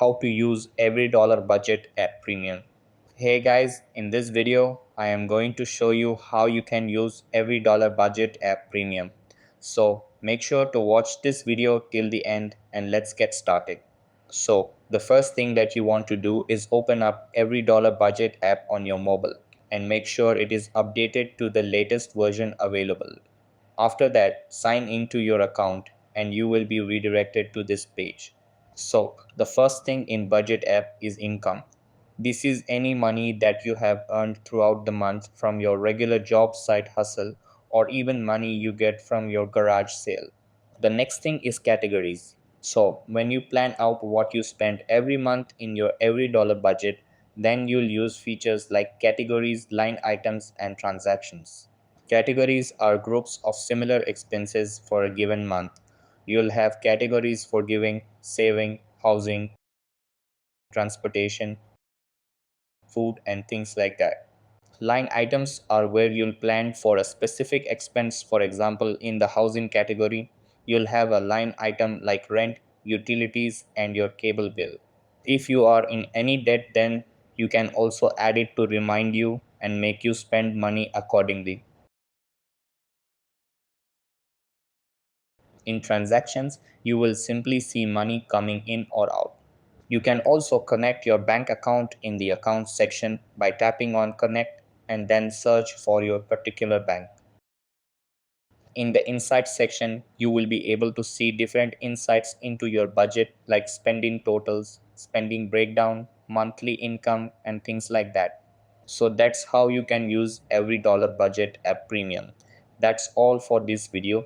how to use every dollar budget app premium. Hey guys, in this video, I am going to show you how you can use every dollar budget app premium. So make sure to watch this video till the end and let's get started. So the first thing that you want to do is open up every dollar budget app on your mobile and make sure it is updated to the latest version available. After that, sign into your account and you will be redirected to this page. So, the first thing in budget app is income. This is any money that you have earned throughout the month from your regular job side hustle or even money you get from your garage sale. The next thing is categories. So, when you plan out what you spend every month in your every dollar budget, then you'll use features like categories, line items, and transactions. Categories are groups of similar expenses for a given month. You'll have categories for giving, saving, housing, transportation, food, and things like that. Line items are where you'll plan for a specific expense. For example, in the housing category, you'll have a line item like rent, utilities, and your cable bill. If you are in any debt, then you can also add it to remind you and make you spend money accordingly. In transactions, you will simply see money coming in or out. You can also connect your bank account in the Accounts section by tapping on Connect and then search for your particular bank. In the Insights section, you will be able to see different insights into your budget like spending totals, spending breakdown, monthly income, and things like that. So that's how you can use every dollar budget app premium. That's all for this video.